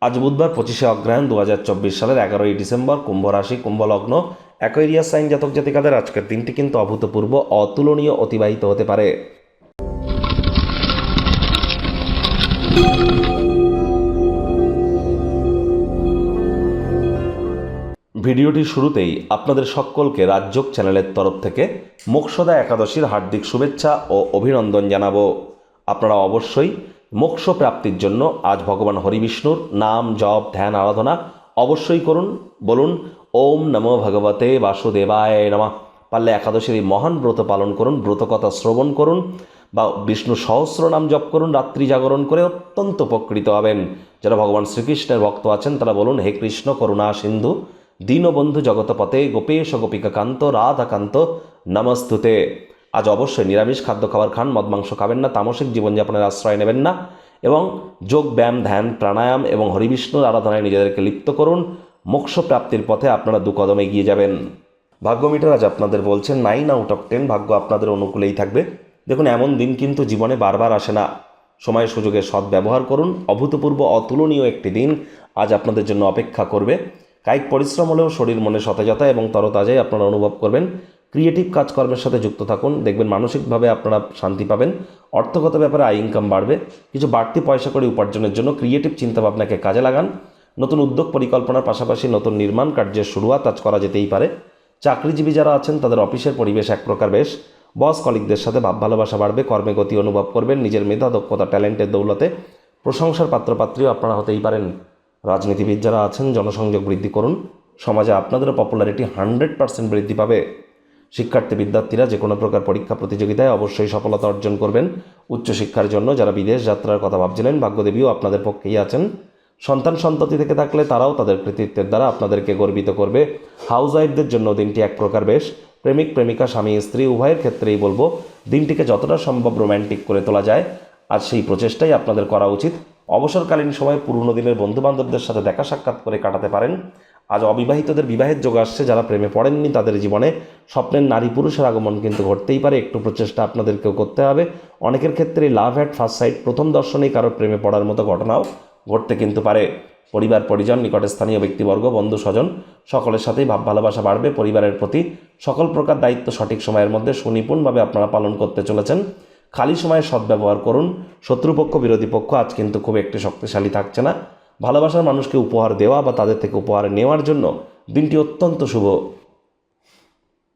আজ বুধবার 25শে অগ্রহায়ণ 2024 সালের 11ই ডিসেম্বর। কুম্ভ রাশি, কুম্ভ লগ্ন, অ্যাকোয়ারিয়াস সাইন জাতক জাতিকাদের আজকের দিনটি কিন্তু অভূতপূর্ব, অতুলনীয় অতিবাহিত হতে পারে। ভিডিওটির শুরুতেই আপনাদের সকলকে রাজযোগ চ্যানেলের তরফ থেকে মোক্ষদা একাদশীর হার্দিক শুভেচ্ছা ও অভিনন্দন জানাবো। আপনারা অবশ্যই মোক্ষ প্রাপ্তির জন্য আজ ভগবান হরিবিষ্ণুর নাম জপ ধ্যান আরাধনা অবশ্যই করুন। বলুন ওম নমো ভগবতে বাসুদেবায় নমঃ। পারলে একাদশীর এই মহান ব্রত পালন করুন, ব্রতকথা শ্রবণ করুন বা বিষ্ণু সহস্র নাম জপ করুন, রাত্রি জাগরণ করে অত্যন্ত উপকৃত হবেন। যারা ভগবান শ্রীকৃষ্ণের ভক্ত আছেন তারা বলুন হে কৃষ্ণ করুণা সিন্ধু দীনবন্ধু জগতপতে গোপেশ গোপিকাকান্ত রাধাকান্ত নমস্তুতে। আজ অবশ্যই নিরামিষ খাদ্য খাবার খান, মদ মাংস খাবেন না, তামসিক জীবনযাপনের আশ্রয় নেবেন না এবং যোগ ব্যায়াম ধ্যান প্রাণায়াম এবং হরিবিষ্ণুর আরাধনায় নিজেদেরকে লিপ্ত করুন। মোক্ষ প্রাপ্তির পথে আপনারা দু কদম এগিয়ে যাবেন। ভাগ্য মিটার আজ আপনাদের বলছেন 9 আউট অফ 10 ভাগ্য আপনাদের অনুকূলেই থাকবে। দেখুন, এমন দিন কিন্তু জীবনে বারবার আসে না। সময় সুযোগের সদ্ব্যবহার করুন। অভূতপূর্ব অতুলনীয় একটি দিন আজ আপনাদের জন্য অপেক্ষা করবে। কায়িক পরিশ্রম হলেও শরীর মনে সতেজতা এবং তরতাজাই আপনারা অনুভব করবেন। ক্রিয়েটিভ কাজকর্মের সাথে যুক্ত থাকুন, দেখবেন মানসিকভাবে আপনারা শান্তি পাবেন। অর্থগত ব্যাপারে আয় ইনকাম বাড়বে। কিছু বাড়তি পয়সা করে উপার্জনের জন্য ক্রিয়েটিভ চিন্তাভাবনাকে কাজে লাগান। নতুন উদ্যোগ পরিকল্পনার পাশাপাশি নতুন নির্মাণ কার্যের শুরুয়াত আজ করা যেতেই পারে। চাকরিজীবী যারা আছেন তাদের অফিসের পরিবেশ এক প্রকার বেশ। বস কলিগদের সাথে ভাব ভালোবাসা বাড়বে। কর্মে গতি অনুভব করবেন। নিজের মেধা দক্ষতা ট্যালেন্টের দৌলতে প্রশংসার পাত্রপাত্রীও আপনারা হতেই পারেন। রাজনীতিবিদ যারা আছেন জনসংযোগ বৃদ্ধি করুন। সমাজে আপনাদেরও পপুলারিটি 100% বৃদ্ধি পাবে। শিক্ষার্থী বিদ্যার্থীরা যে কোনো প্রকার পরীক্ষা প্রতিযোগিতায় অবশ্যই সফলতা অর্জন করবেন। উচ্চশিক্ষার জন্য যারা বিদেশ যাত্রার কথা ভাবছিলেন ভাগ্যদেবীও আপনাদের পক্ষেই আছেন। সন্তান সন্ততি থেকে থাকলে তারাও তাদের কৃতিত্বের দ্বারা আপনাদেরকে গর্বিত করবে। হাউস ওয়াইফদের জন্য দিনটি এক প্রকার বেশ। প্রেমিক প্রেমিকা স্বামী স্ত্রী উভয়ের ক্ষেত্রেই বলবো দিনটিকে যতটা সম্ভব রোম্যান্টিক করে তোলা যায় আজ সেই প্রচেষ্টাই আপনাদের করা উচিত। অবসরকালীন সময় পুরনো দিনের বন্ধুবান্ধবদের সাথে দেখা সাক্ষাৎ করে কাটাতে পারেন। আজ অবিবাহিতদের বিবাহের যোগ আসছে। যারা প্রেমে পড়েননি তাদের জীবনে স্বপ্নের নারী পুরুষের আগমন কিন্তু ঘটতেই পারে। একটু প্রচেষ্টা আপনাদেরকেও করতে হবে। অনেকের ক্ষেত্রে লাভ অ্যাট ফার্স্ট সাইট, প্রথম দর্শনেই কারোর প্রেমে পড়ার মতো ঘটনাও ঘটতে কিন্তু পারে। পরিবার পরিজন নিকটের স্থানীয় ব্যক্তিবর্গ বন্ধু স্বজন সকলের সাথেই ভাব ভালোবাসা বাড়বে। পরিবারের প্রতি সকল প্রকার দায়িত্ব সঠিক সময়ের মধ্যে সুনিপুণভাবে আপনারা পালন করতে চলেছেন। খালি সময়ে সদ্ব্যবহার করুন। শত্রুপক্ষ বিরোধী পক্ষ আজ কিন্তু খুব একটি শক্তিশালী থাকছে না। ভালোবাসার মানুষকে উপহার দেওয়া বা তাদের থেকে উপহার নেওয়ার জন্য দিনটি অত্যন্ত শুভ।